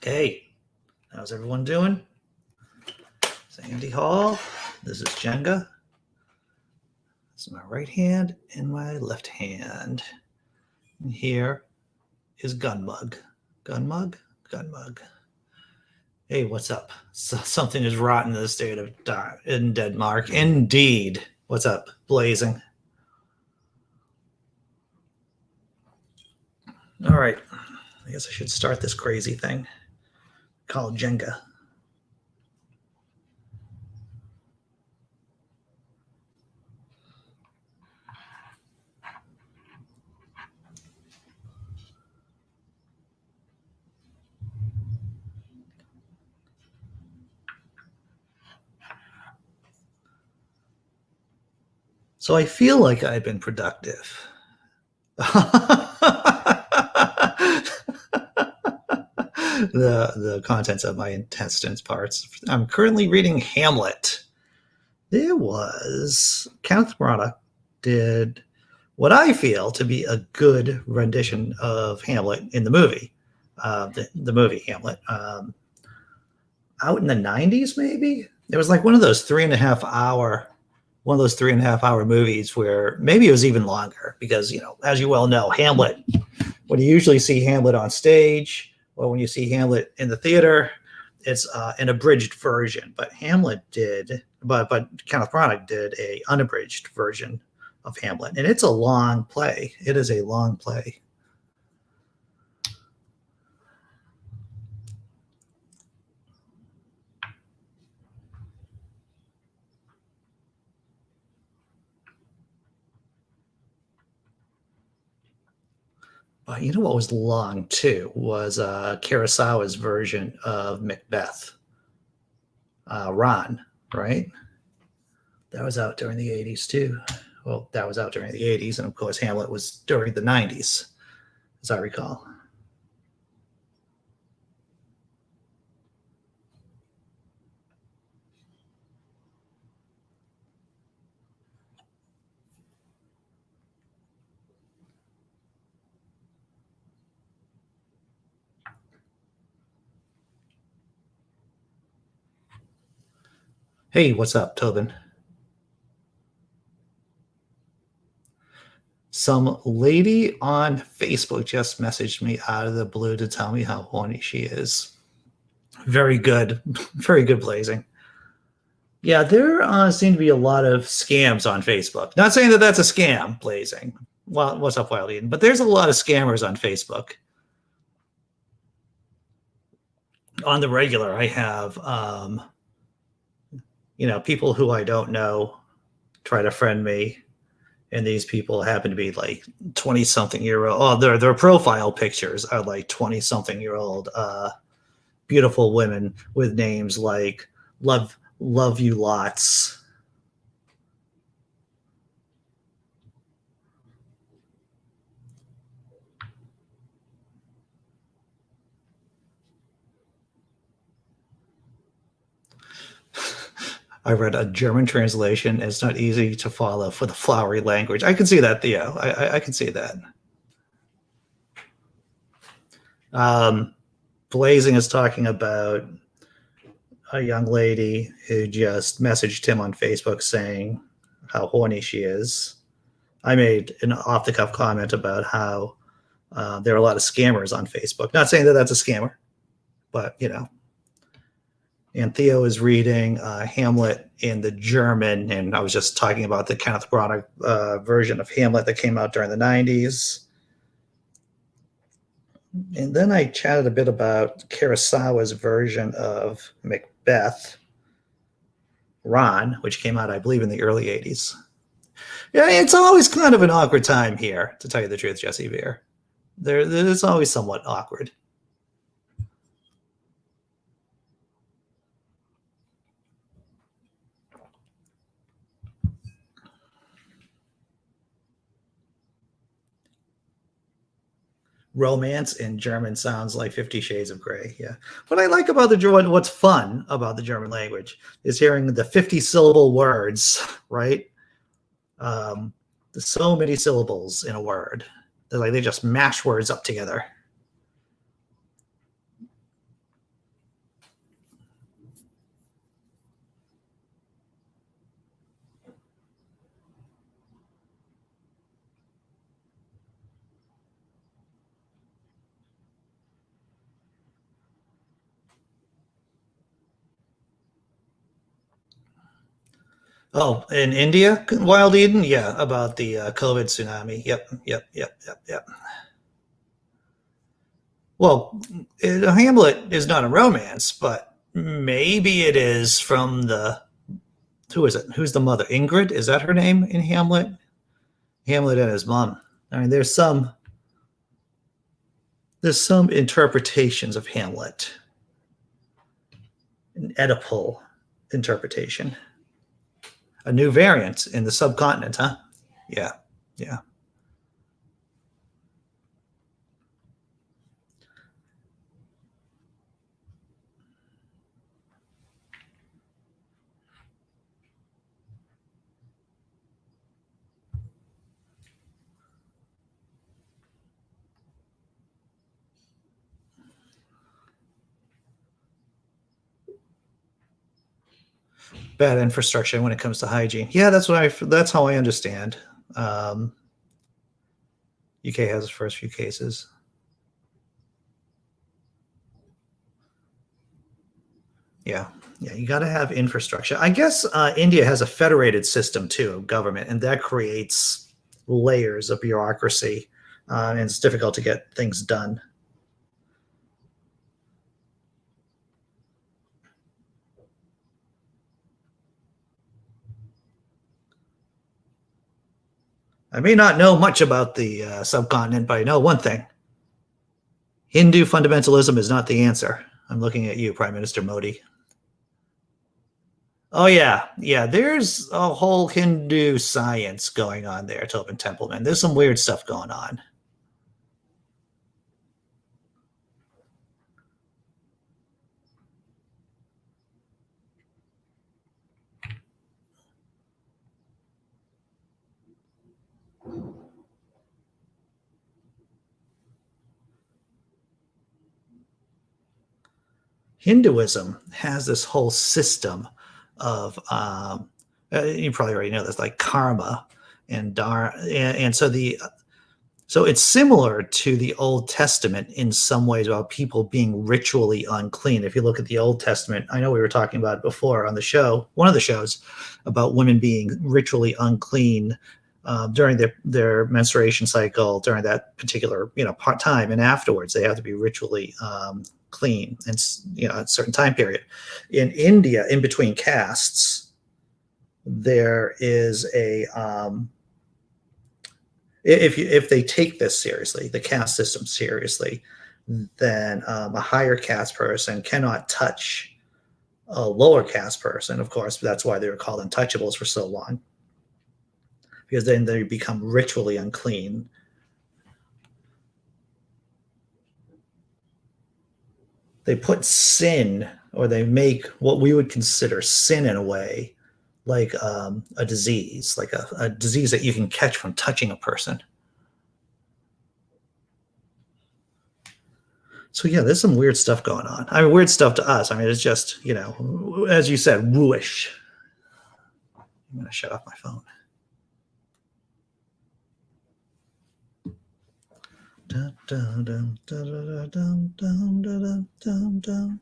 Hey, how's everyone doing? It's Andy Hall. This is Jenga. This is my right hand and my left hand. And here is Gunmug. Gunmug? Gunmug. Hey, what's up? Something is rotten in the state of in Denmark. Indeed. What's up, Blazing? All right. I guess I should start this crazy thing called Jenga. So I feel like I've been productive. the contents of my intestines parts. I'm currently reading Hamlet. There was Kenneth Branagh did what I feel to be a good rendition of Hamlet in the movie, the movie Hamlet, out in the '90s. Maybe it was like one of those 3.5 hour movies where maybe it was even longer because, as you well know, Hamlet, when you usually see Hamlet on stage or when you see Hamlet in the theater, it's an abridged version. But Hamlet did, but Kenneth Branagh did a unabridged version of Hamlet, and it's a long play. It is a long play. But you know what was long too was Kurosawa's version of Macbeth. Ron, right? That was out during the '80s too. Well, that was out during the '80s, and of course, Hamlet was during the '90s, as I recall. Hey, what's up, Tobin? Some lady on Facebook just messaged me out of the blue to tell me how horny she is. Very good. Very good, Blazing. Yeah, there seem to be a lot of scams on Facebook. Not saying that that's a scam, Blazing. Well, what's up, Wild Eden? But there's a lot of scammers on Facebook. On the regular, I have, people who I don't know try to friend me, and these people happen to be like 20-something-year-old. Oh, their profile pictures are like 20-something-year-old beautiful women with names like love you lots. I read a German translation. It's not easy to follow for the flowery language. I can see that, Theo. I can see that. Blazing is talking about a young lady who just messaged him on Facebook saying how horny she is. I made an off the cuff comment about how there are a lot of scammers on Facebook. Not saying that that's a scammer, but And Theo is reading Hamlet in the German, and I was just talking about the Kenneth Branagh version of Hamlet that came out during the '90s. And then I chatted a bit about Kurosawa's version of Macbeth, Ron, which came out, I believe, in the early '80s. Yeah, it's always kind of an awkward time here, to tell you the truth, Jesse Beer. There's always somewhat awkward. Romance in German sounds like 50 Shades of Grey. Yeah. What I like about the German, what's fun about the German language is hearing the 50 syllable words, right? There's so many syllables in a word. They're like they just mash words up together. Oh, in India, Wild Eden, yeah, about the COVID tsunami. Yep, yep, yep, yep, yep. Well, Hamlet is not a romance, but maybe it is from the who is it? Who's the mother? Ingrid? Is that her name in Hamlet? Hamlet and his mom. I mean, there's some interpretations of Hamlet, an Oedipal interpretation, a new variant in the subcontinent, huh? Yeah, yeah. Bad infrastructure when it comes to hygiene. Yeah, that's how I understand. Um, UK has the first few cases. Yeah, yeah, you got to have infrastructure. I guess India has a federated system too of government, and that creates layers of bureaucracy, and it's difficult to get things done. I may not know much about the subcontinent, but I know one thing: Hindu fundamentalism is not the answer. I'm looking at you, Prime Minister Modi. Oh yeah, yeah. There's a whole Hindu science going on there, Tobin Templeman. There's some weird stuff going on. Hinduism has this whole system of you probably already know this, like karma and dar, and so it's similar to the Old Testament in some ways about people being ritually unclean. If you look at the Old Testament, I know we were talking about it before on the show, one of the shows, about women being ritually unclean during their menstruation cycle during that particular part time, and afterwards they have to be ritually clean and a certain time period. In India, in between castes, there is a if they take this seriously, the caste system seriously, then a higher caste person cannot touch a lower caste person. Of course, that's why they were called untouchables for so long, because then they become ritually unclean. They put sin, or they make what we would consider sin in a way, like a disease, like a disease that you can catch from touching a person. So yeah, there's some weird stuff going on. I mean, weird stuff to us. I mean, it's just as you said, wooish. I'm gonna shut off my phone. Dun, dun, dun, dun, dun, dun, dun, dun, dun.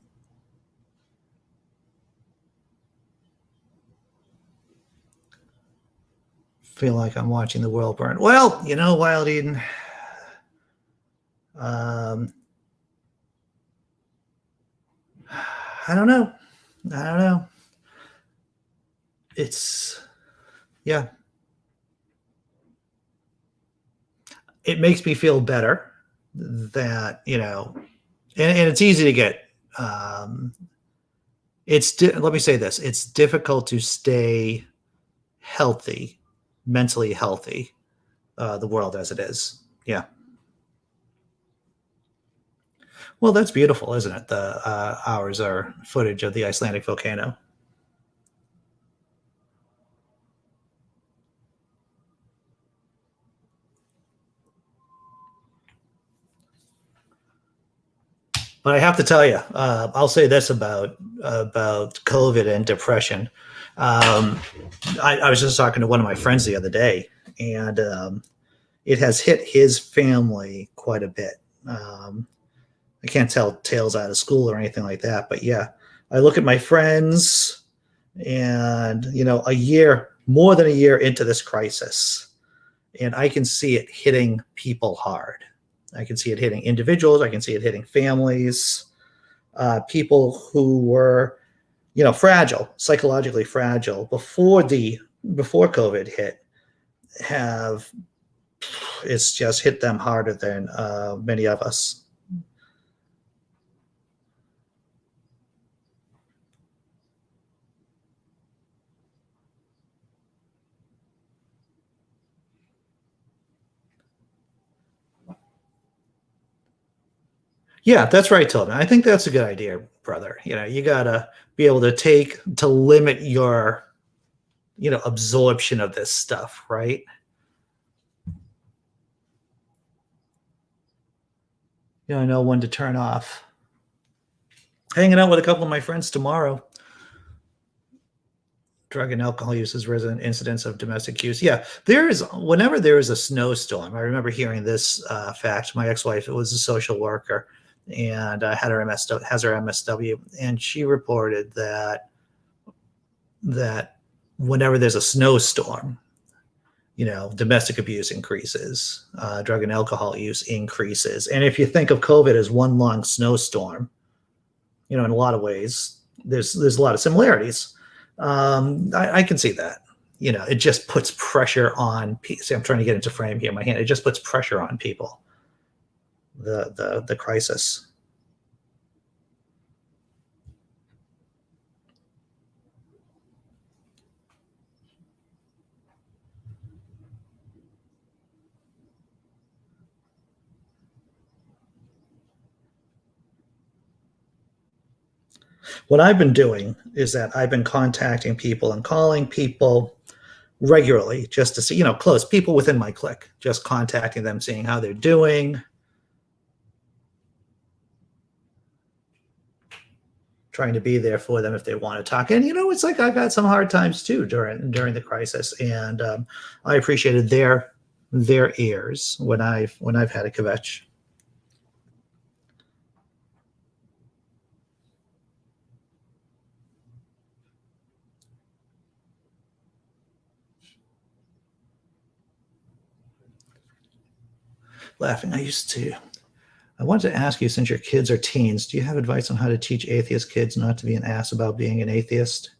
Feel like I'm watching the world burn. Well, Wild Eden. Um, I don't know. I don't know. It's yeah. It makes me feel better that and it's easy to get. Let me say this: it's difficult to stay healthy, mentally healthy, the world as it is. Yeah. Well, that's beautiful, isn't it? The ours are footage of the Icelandic volcano. But I have to tell you, I'll say this about COVID and depression. Um, I was just talking to one of my friends the other day, and it has hit his family quite a bit. I can't tell tales out of school or anything like that, but yeah, I look at my friends And, a year, more than a year into this crisis, and I can see it hitting people hard. I can see it hitting individuals. I can see it hitting families, people who were, fragile, psychologically fragile before COVID hit, have it's just hit them harder than many of us. Yeah, that's right, Tillman. I think that's a good idea, brother. You gotta be able to limit your, absorption of this stuff, right? I know when to turn off. Hanging out with a couple of my friends tomorrow. Drug and alcohol use has risen, incidents of domestic use. Yeah, whenever there is a snowstorm. I remember hearing this fact. My ex-wife was a social worker, and has her MSW, and she reported that whenever there's a snowstorm, domestic abuse increases, drug and alcohol use increases, and if you think of COVID as one long snowstorm, in a lot of ways, there's a lot of similarities. I can see that. It just puts pressure on people. See, I'm trying to get into frame here in my hand. It just puts pressure on people. The crisis. What I've been doing is that I've been contacting people and calling people regularly just to see, close people within my clique, just contacting them, seeing how they're doing, trying to be there for them if they want to talk. And it's like I've had some hard times too during the crisis, and I appreciated their ears when I've had a kvetch. Laughing. I wanted to ask you, since your kids are teens, do you have advice on how to teach atheist kids not to be an ass about being an atheist?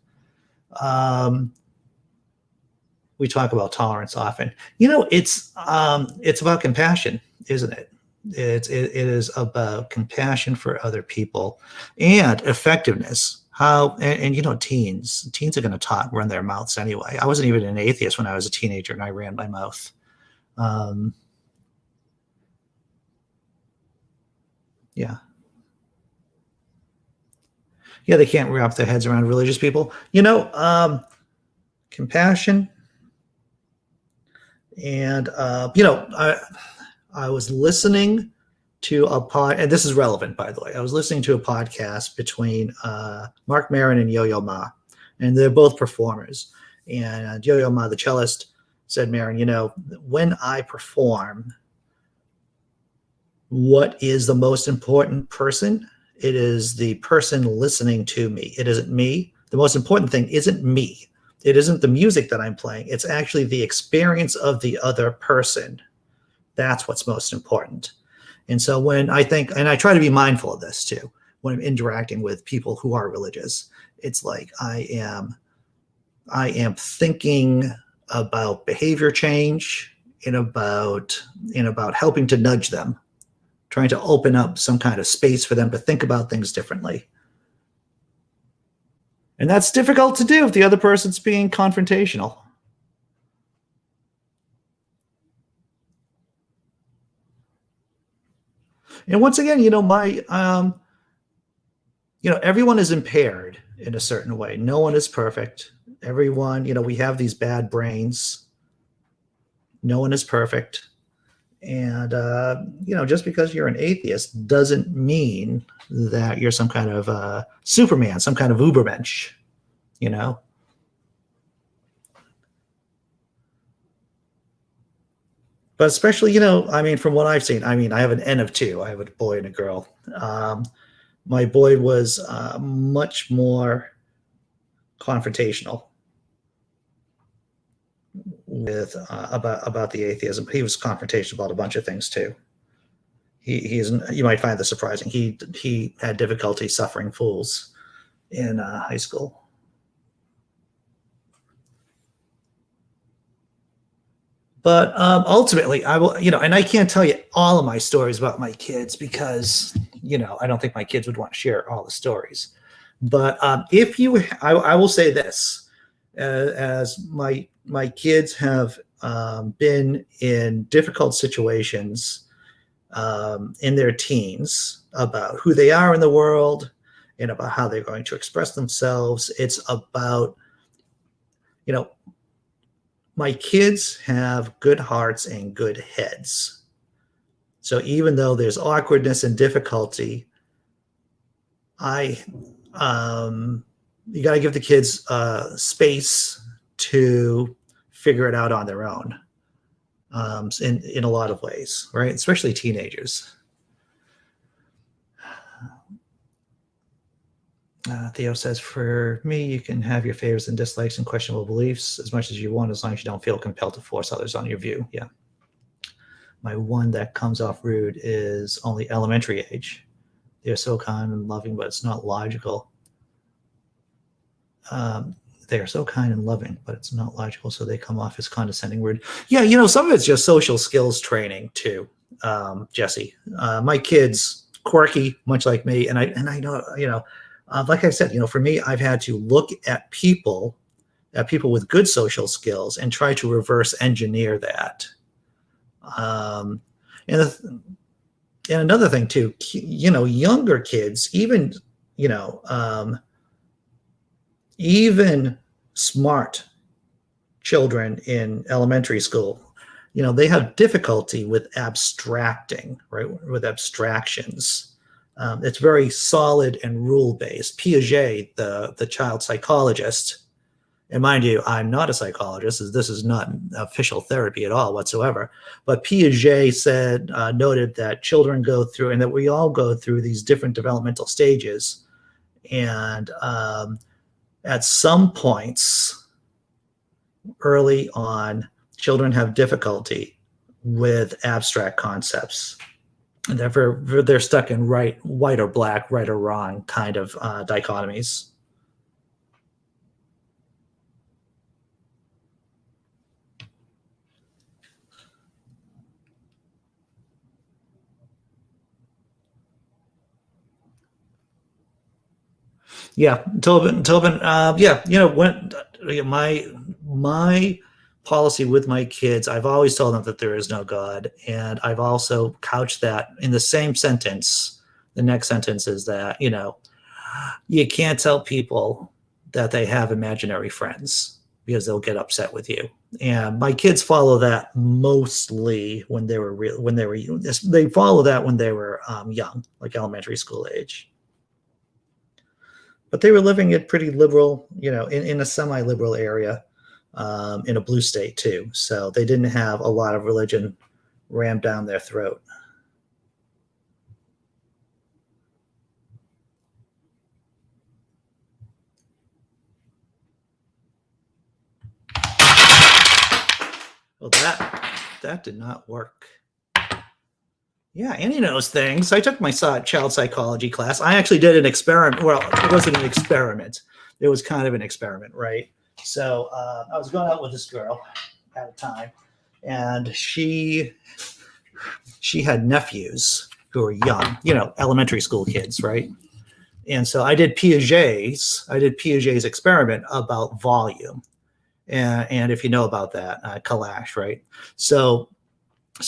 We talk about tolerance often. It's about compassion, isn't it? It is about compassion for other people and effectiveness. How and teens are going to run their mouths anyway. I wasn't even an atheist when I was a teenager, and I ran my mouth. Yeah. Yeah, they can't wrap their heads around religious people. Compassion. And, I was listening to and this is relevant, by the way. I was listening to a podcast between Mark Maron and Yo-Yo Ma, and they're both performers. And Yo-Yo Ma, the cellist, said, Maron, when I perform, what is the most important person? It is the person listening to me. It isn't me. The most important thing isn't me. It isn't the music that I'm playing. It's actually the experience of the other person. That's what's most important. And so when I think, and I try to be mindful of this too, when I'm interacting with people who are religious, it's like I am thinking about behavior change and about helping to nudge them, trying to open up some kind of space for them to think about things differently. And that's difficult to do if the other person's being confrontational. And once again, everyone is impaired in a certain way. No one is perfect. Everyone, we have these bad brains. No one is perfect. And, just because you're an atheist doesn't mean that you're some kind of Superman, some kind of Ubermensch, But especially, from what I've seen, I have an N of two. I have a boy and a girl. My boy was much more confrontational with about the atheism. He was confrontational about a bunch of things too. He's, you might find this surprising. He had difficulty suffering fools in high school. But ultimately, I will, and I can't tell you all of my stories about my kids because, I don't think my kids would want to share all the stories. But I will say this, as my kids have been in difficult situations in their teens about who they are in the world and about how they're going to express themselves. It's about, my kids have good hearts and good heads. So even though there's awkwardness and difficulty, you got to give the kids space to figure it out on their own in a lot of ways, right? Especially teenagers. Theo says, for me, you can have your favorites and dislikes and questionable beliefs as much as you want, as long as you don't feel compelled to force others on your view. Yeah. My one that comes off rude is only elementary age. They're so kind and loving, but it's not logical. They are so kind and loving, but it's not logical, so they come off as condescending, rude. Yeah, some of it's just social skills training too, Jesse. My kids, quirky, much like me, and I know, like I said, for me, I've had to look at people with good social skills and try to reverse engineer that. And another thing too, younger kids, even smart children in elementary school, they have difficulty with abstracting, right? With abstractions. It's very solid and rule-based. Piaget, the child psychologist, and mind you, I'm not a psychologist. This is not official therapy at all whatsoever. But Piaget noted that children go through, and that we all go through, these different developmental stages. And at some points early on, children have difficulty with abstract concepts. And they're stuck in white or black, right or wrong kind of dichotomies. Yeah, Tobin. When my policy with my kids, I've always told them that there is no God, and I've also couched that in the same sentence. The next sentence is that you can't tell people that they have imaginary friends because they'll get upset with you. And my kids follow that mostly when they were they follow that when they were young, like elementary school age. But they were living in pretty liberal, in a semi-liberal area, in a blue state too. So they didn't have a lot of religion rammed down their throat. Well, that did not work. Yeah, Annie knows things. I took my child psychology class. I actually did an experiment. Well, it wasn't an experiment. It was kind of an experiment, right? So I was going out with this girl at a time, and she had nephews who were young, elementary school kids, right? And so I did Piaget's experiment about volume, and if you know about that, Kalash, right? So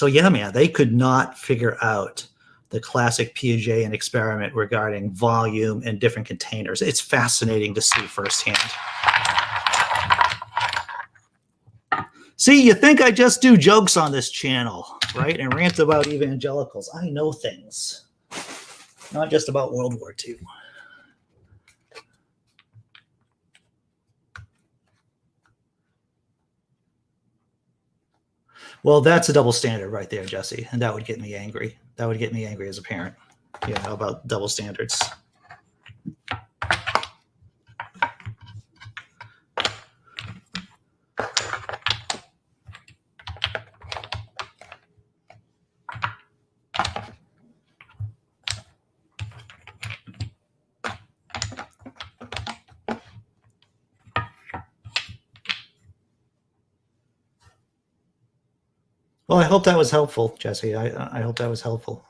yeah, man, they could not figure out the classic Piagetian experiment regarding volume and different containers. It's fascinating to see firsthand. See, you think I just do jokes on this channel, right? And rant about evangelicals. I know things, not just about World War II. Well, that's a double standard right there, Jesse, and that would get me angry. That would get me angry as a parent, about double standards. Well, I hope that was helpful, Jesse. I hope that was helpful.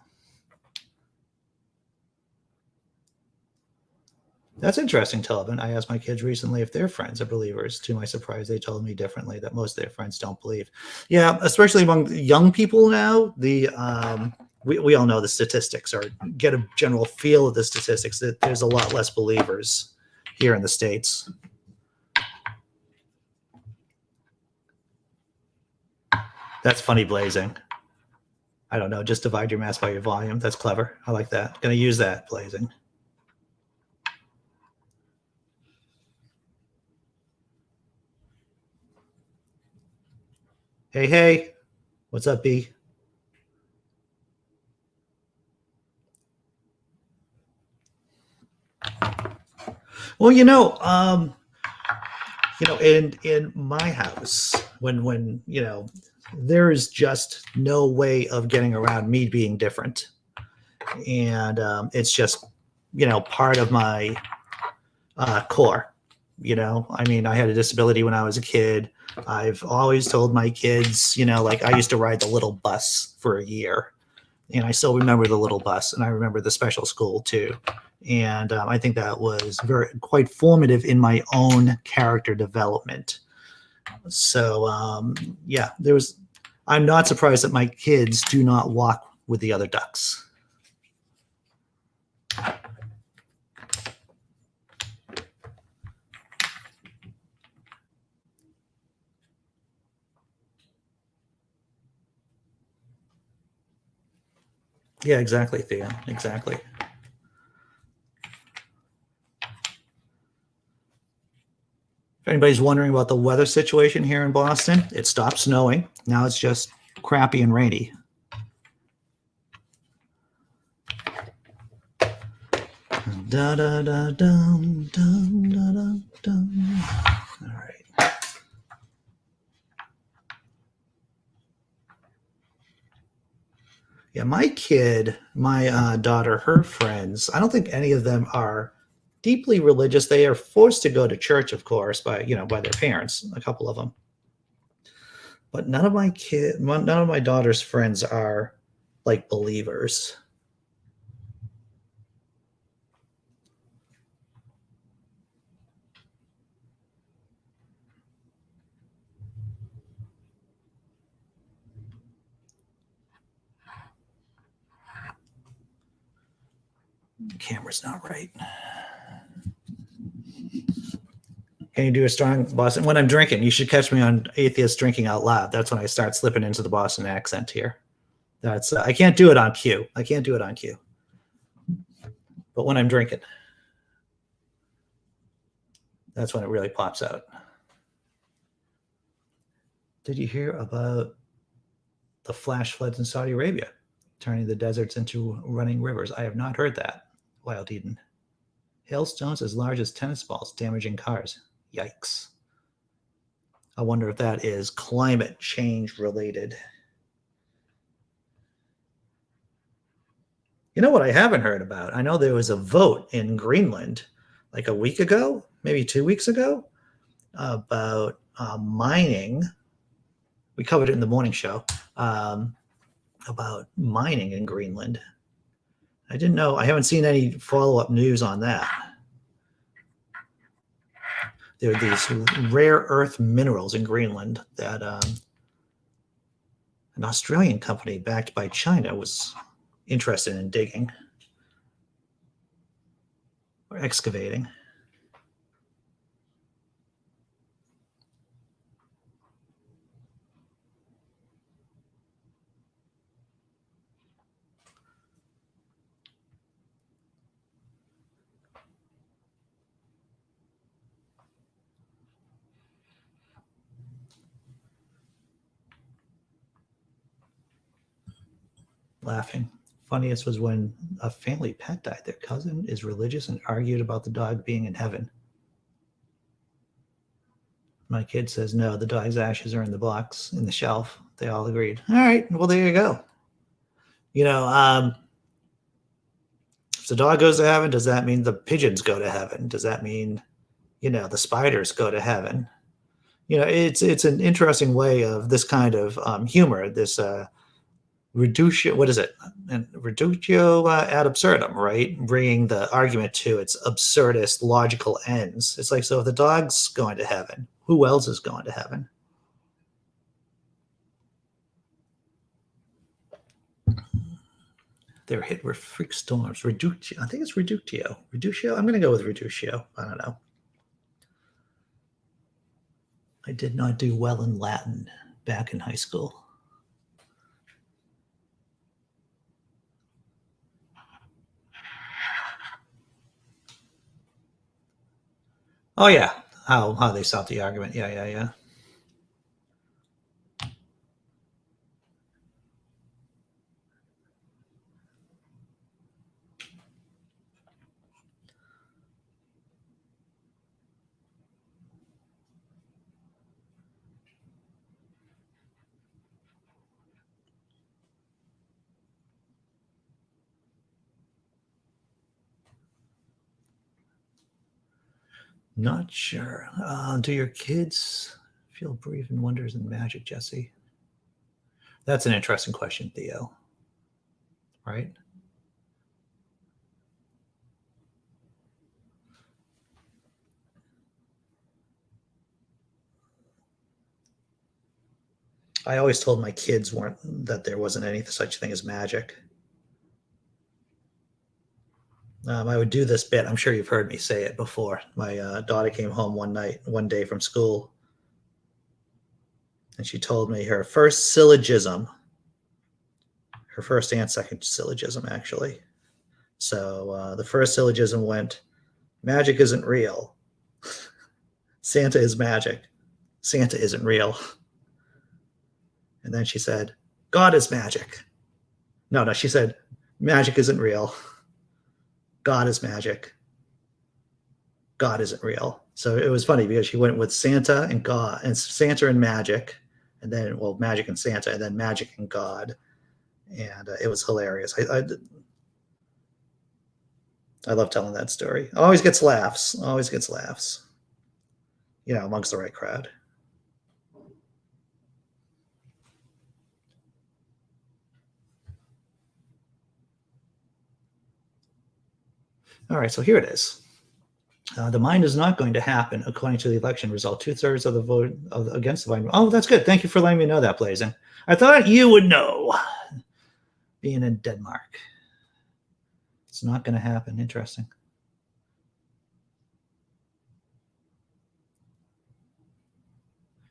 That's interesting, Tobin. I asked my kids recently if their friends are believers. To my surprise, they told me differently that most of their friends don't believe. Yeah, especially among young people now. We all know the statistics, or get a general feel of the statistics, that there's a lot less believers here in the States. That's funny, Blazing. I don't know. Just divide your mass by your volume. That's clever. I like that. Going to use that, Blazing. Hey, hey. What's up, B? Well, in my house, when there is just no way of getting around me being different, and it's just part of my core. I mean, I had a disability when I was a kid. I've always told my kids, like, I used to ride the little bus for a year, and I still remember the little bus, and I remember the special school too. And I think that was quite formative in my own character development. So yeah, I'm not surprised that my kids do not walk with the other ducks. Yeah, exactly, Thea. Exactly. If anybody's wondering about the weather situation here in Boston, it stopped snowing. Now it's just crappy and rainy. Da, da, da, dum, dum, da, da, dum. All right. Yeah, my daughter, her friends, I don't think any of them are deeply religious. They are forced to go to church, of course, by their parents, a couple of them. But none of my daughter's friends are like believers. The camera's not right. Can you do a strong Boston? When I'm drinking, you should catch me on Atheist Drinking Out Loud. That's when I start slipping into the Boston accent here. That's I can't do it on cue. I can't do it on cue. But when I'm drinking, that's when it really pops out. Did you hear about the flash floods in Saudi Arabia, turning the deserts into running rivers? I have not heard that. Wild Eden. Hailstones as large as tennis balls damaging cars. Yikes. I wonder if that is climate change related. You know what I haven't heard about? I know there was a vote in Greenland like a week ago, maybe 2 weeks ago, about mining. We covered it in the morning show about mining in Greenland. I didn't know. I haven't seen any follow-up news on that. There are these rare earth minerals in Greenland that an Australian company backed by China was interested in digging or excavating. Laughing. Funniest was when a family pet died. Their cousin is religious and argued about the dog being in heaven. My kid says, no, the dog's ashes are in the box, in the shelf. They all agreed. All right, well, there you go. If the dog goes to heaven, does that mean the pigeons go to heaven? Does that mean, the spiders go to heaven? it's an interesting way of this kind of humor, this reductio, what is it? And reductio ad absurdum, right? Bringing the argument to its absurdist logical ends. It's like, so if the dog's going to heaven, who else is going to heaven? They're hit with freak storms. Reductio. I think it's reductio. Reductio? I'm going to go with reductio. I don't know. I did not do well in Latin back in high school. Oh yeah, how they solved the argument. Yeah. Not sure. Do your kids feel believe in wonders and magic, Jesse? That's an interesting question, Theo. Right? I always told my kids weren't that there wasn't any such thing as magic. I would do this bit. I'm sure you've heard me say it before. My daughter came home one day from school, and she told me her first syllogism, her first and second syllogism, actually. So the first syllogism went, magic isn't real. Santa is magic. Santa isn't real. And then she said, God is magic. No, she said, magic isn't real. God is magic. God isn't real. So it was funny because she went with Santa and God, and Santa and magic, and then, well, magic and Santa, and then magic and God. And it was hilarious. I love telling that story. Always gets laughs. Always gets laughs. Amongst the right crowd. All right, so here it is. The mind is not going to happen according to the election result. 2/3 of the vote against the mind. Oh, that's good. Thank you for letting me know that, Blazing. I thought you would know. Being in Denmark. It's not going to happen. Interesting.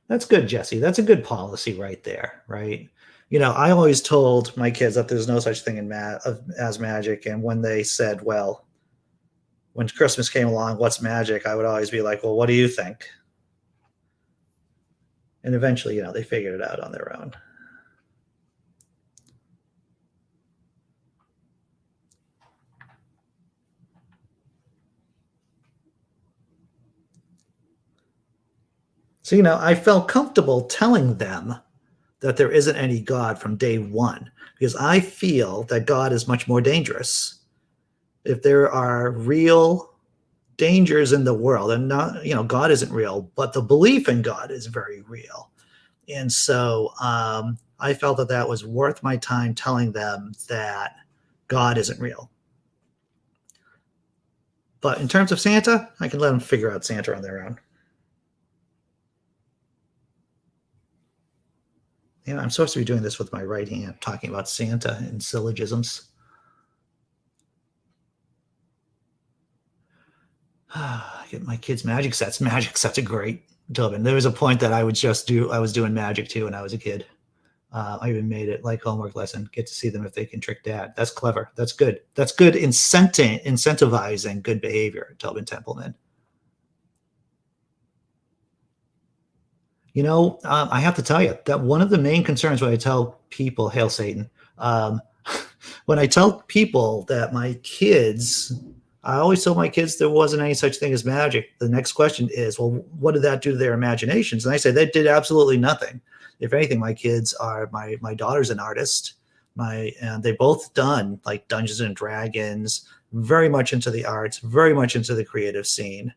That's good, Jesse. That's a good policy right there, right? I always told my kids that there's no such thing as magic. And when they said, well, when Christmas came along, what's magic? I would always be like, well, what do you think? And eventually, they figured it out on their own. So, I felt comfortable telling them that there isn't any God from day one, because I feel that God is much more dangerous. If there are real dangers in the world, and not, God isn't real, but the belief in God is very real. And so I felt that was worth my time telling them that God isn't real. But in terms of Santa, I can let them figure out Santa on their own. I'm supposed to be doing this with my right hand, talking about Santa and syllogisms. Get my kids magic sets. Magic sets are great, Tobin. There was a point that I was doing magic too when I was a kid. I even made it like homework lesson. Get to see them if they can trick dad. That's clever. That's good. That's good incentivizing good behavior, Tobin Templeman. I have to tell you that one of the main concerns when I tell people, hail Satan, when I tell people that I always tell my kids there wasn't any such thing as magic. The next question is, well, what did that do to their imaginations? And I say that did absolutely nothing. If anything, my kids are, my daughter's an artist. And they both done like Dungeons and Dragons, very much into the arts, very much into the creative scene.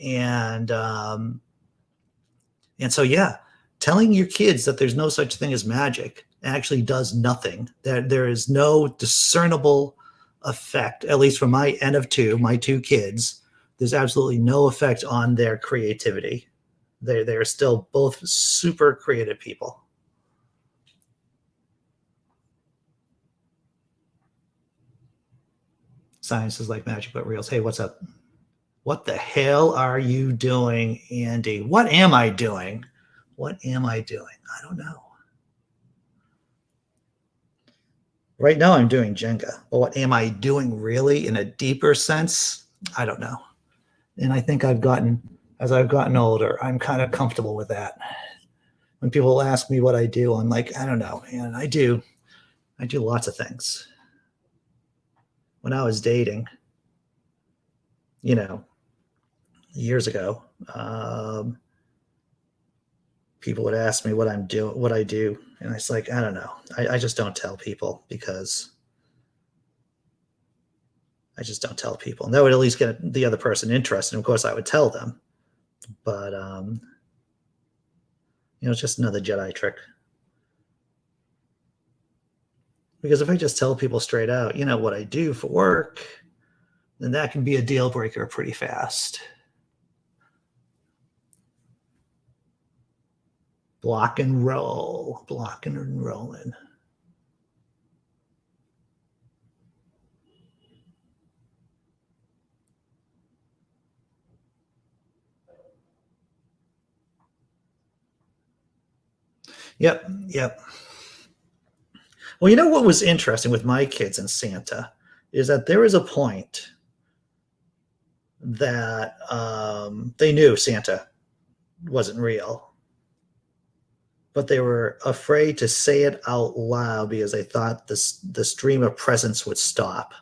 And And so, yeah, telling your kids that there's no such thing as magic actually does nothing. That there is no discernible effect, at least for my N of two, my two kids. There's absolutely no effect on their creativity. They're still both super creative people. Science is like magic, but reals. Hey, what's up? What the hell are you doing, Andy? What am I doing? What am I doing? I don't know. Right now, I'm doing Jenga. But what am I doing really in a deeper sense? I don't know. And I think as I've gotten older, I'm kind of comfortable with that. When people ask me what I do, I'm like, I don't know, man. I do lots of things. When I was dating, you know, years ago, people would ask me what I'm doing, what I do, and it's like, I don't know. I just don't tell people because I just don't tell people, and that would at least get the other person interested. And of course, I would tell them, but it's just another Jedi trick. Because if I just tell people straight out, what I do for work, then that can be a deal breaker pretty fast. Block and roll, blocking and rolling. Yep, yep. Well, you know what was interesting with my kids and Santa is that there was a point that they knew Santa wasn't real, but they were afraid to say it out loud because they thought the stream of presence would stop.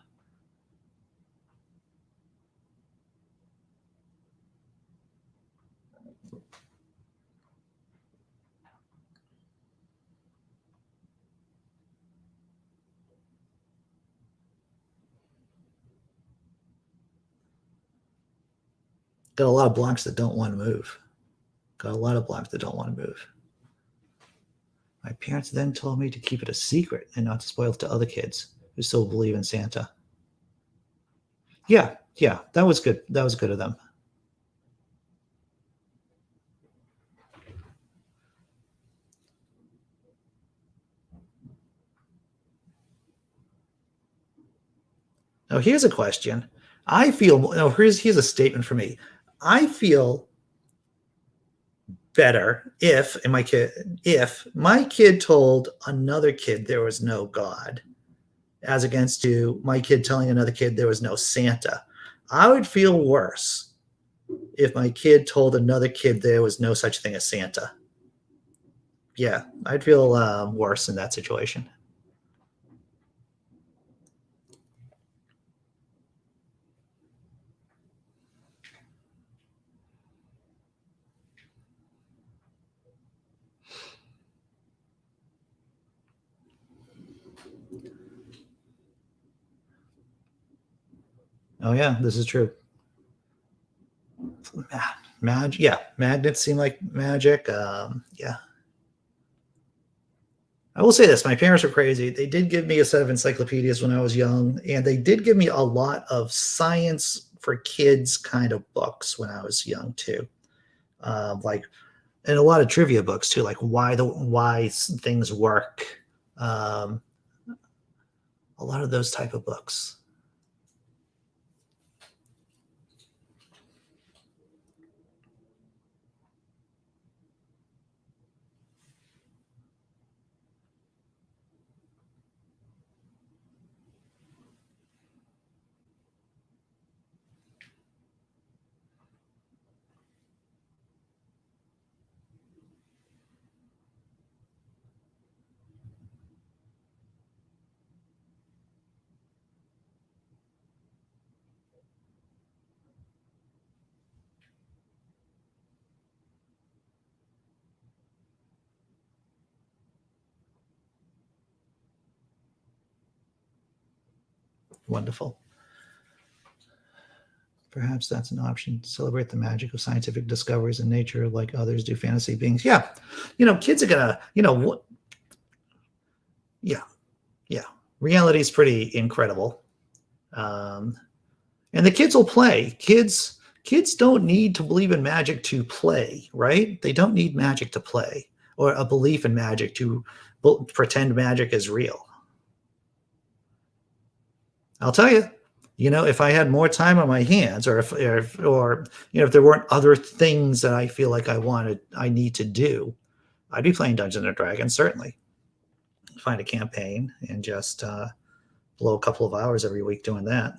Got a lot of blocks that don't want to move. Got a lot of blocks that don't want to move. My parents then told me to keep it a secret and not to spoil it to other kids who still believe in Santa. Yeah, yeah, that was good. That was good of them. Now, here's a question. I feel, no, here's a statement for me. I feel better if my kid told another kid there was no God, as against to my kid telling another kid there was no Santa. I would feel worse if my kid told another kid there was no such thing as Santa. Yeah, I'd feel worse in that situation. Oh yeah, this is true. Magic, yeah, magnets seem like magic. Yeah, I will say this: my parents were crazy. They did give me a set of encyclopedias when I was young, and they did give me a lot of science for kids kind of books when I was young too. Like, and a lot of trivia books too, like why things work. Um, a lot of those type of books. Wonderful. Perhaps that's an option. Celebrate the magic of scientific discoveries in nature like others do fantasy beings. Yeah. Kids are going to, yeah. Yeah. Reality is pretty incredible. And the kids will play. Kids don't need to believe in magic to play, right? They don't need magic to play or a belief in magic to pretend magic is real. I'll tell you, if I had more time on my hands, or if there weren't other things that I feel like I need to do, I'd be playing Dungeons and Dragons, certainly. Find a campaign and just blow a couple of hours every week doing that.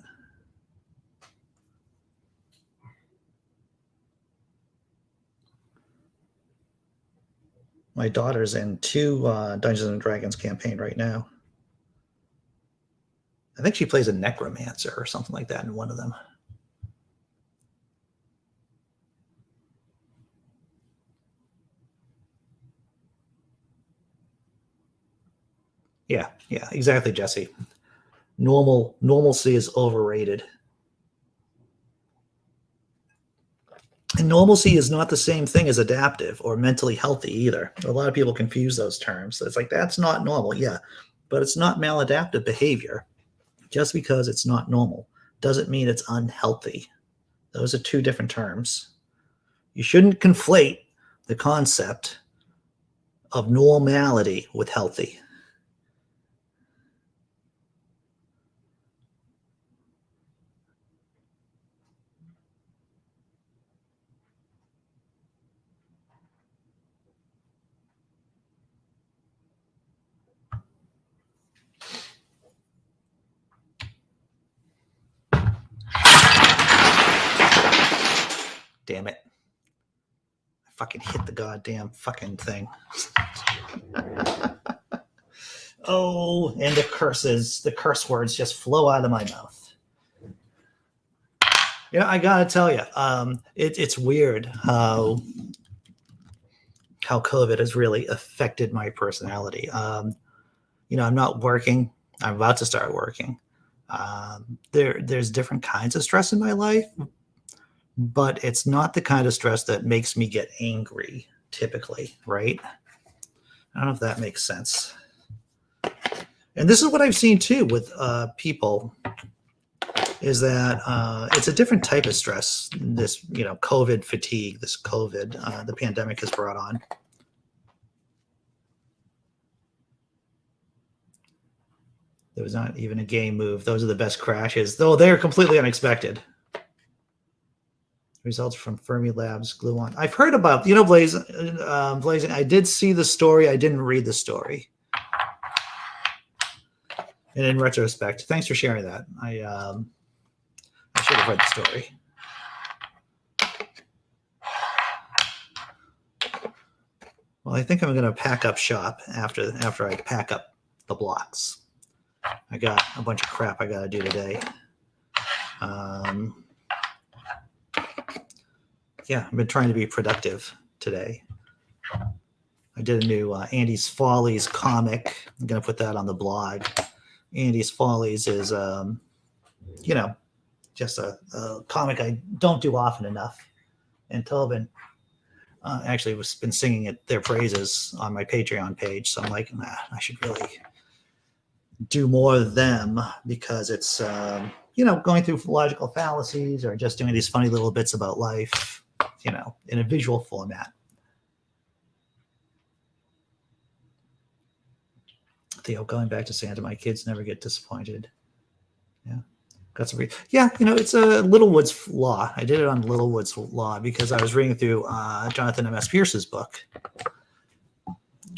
My daughter's in 2 Dungeons and Dragons campaign right now. I think she plays a necromancer or something like that in one of them. Yeah, exactly, Jesse. Normalcy is overrated. And normalcy is not the same thing as adaptive or mentally healthy either. A lot of people confuse those terms. It's like, that's not normal. Yeah, but it's not maladaptive behavior. Just because it's not normal doesn't mean it's unhealthy. Those are 2 different terms. You shouldn't conflate the concept of normality with healthy. Damn it. I fucking hit the goddamn fucking thing. Oh, and the curse words just flow out of my mouth. I gotta tell you, it's weird how COVID has really affected my personality. I'm not working. I'm about to start working. There's different kinds of stress in my life, but it's not the kind of stress that makes me get angry typically, right? I don't know if that makes sense. And this is what I've seen too with people, is that it's a different type of stress. This, COVID fatigue, this COVID, the pandemic has brought on. There was not even a game move. Those are the best crashes, though they're completely unexpected. Results from Fermilab's gluon. I've heard about, Blazing. I did see the story. I didn't read the story. And in retrospect, thanks for sharing that. I should have read the story. Well, I think I'm going to pack up shop after I pack up the blocks. I got a bunch of crap I got to do today. Yeah, I've been trying to be productive today. I did a new Andy's Follies comic. I'm going to put that on the blog. Andy's Follies is, just a comic I don't do often enough. And Tobin actually has been singing their praises on my Patreon page. So I'm like, I should really do more of them, because it's, going through logical fallacies or just doing these funny little bits about life, in a visual format. Theo, going back to Santa, my kids never get disappointed. Yeah. Got some. It's a Littlewoods Law. I did it on Littlewoods Law because I was reading through Jonathan M.S. Pierce's book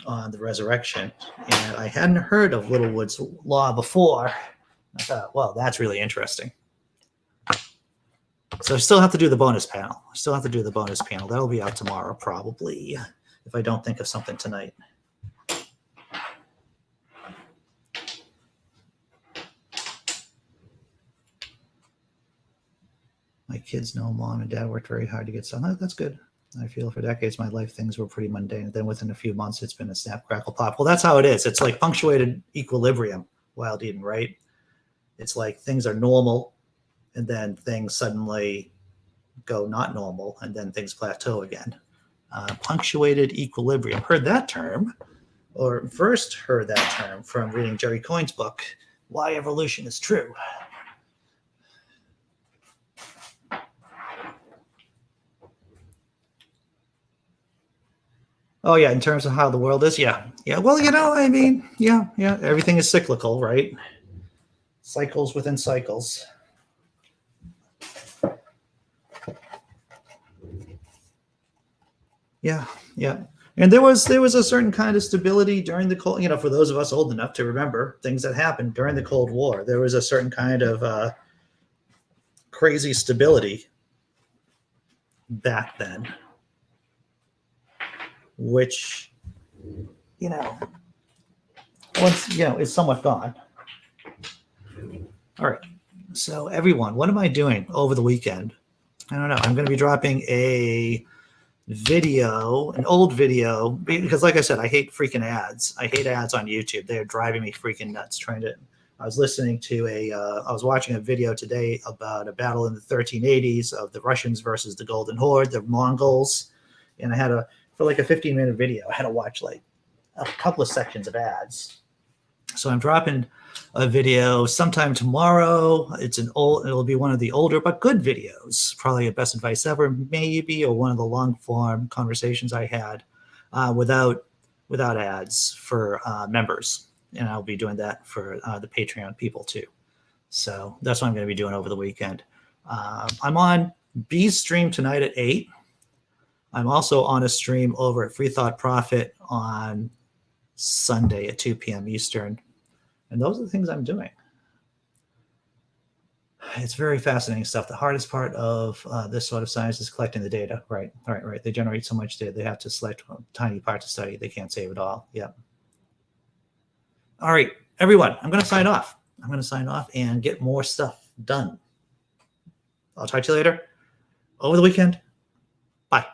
on the resurrection, and I hadn't heard of Littlewoods Law before. I thought, well, that's really interesting. So I still have to do the bonus panel. That'll be out tomorrow, probably, if I don't think of something tonight. My kids know mom and dad worked very hard to get some. That's good. I feel for decades my life things were pretty mundane. Then within a few months, it's been a snap, crackle, pop. Well, that's how it is. It's like punctuated equilibrium, Wild Eden, right? It's like things are normal, and then things suddenly go not normal, and then things plateau again. Punctuated equilibrium. Heard that term, or first heard that term from reading Jerry Coyne's book, Why Evolution is True. Oh yeah, in terms of how the world is, yeah. Well, I mean, yeah. Everything is cyclical, right? Cycles within cycles. Yeah. And there was a certain kind of stability during the Cold. For those of us old enough to remember things that happened during the Cold War, there was a certain kind of crazy stability back then, which once is somewhat gone. All right. So everyone, what am I doing over the weekend? I don't know. I'm going to be dropping an old video, because like I said, I hate freaking ads. I hate ads on YouTube. They're driving me freaking nuts. I was listening to I was watching a video today about a battle in the 1380s of the Russians versus the Golden Horde, the Mongols. And for like a 15-minute video, I had to watch like a couple of sections of ads. So I'm dropping a video sometime tomorrow. It'll be one of the older but good videos, probably a best advice ever, maybe, or one of the long form conversations I had without ads for members. And I'll be doing that for the Patreon people too. So that's what I'm going to be doing over the weekend. I'm on B's stream tonight at 8. I'm also on a stream over at Free Thought Profit on Sunday at 2 p.m. Eastern. And those are the things I'm doing. It's very fascinating stuff. The hardest part of this sort of science is collecting the data. Right. They generate so much data. They have to select a tiny part to study. They can't save it all. Yeah. All right, everyone, I'm going to sign off. And get more stuff done. I'll talk to you later. Over the weekend. Bye.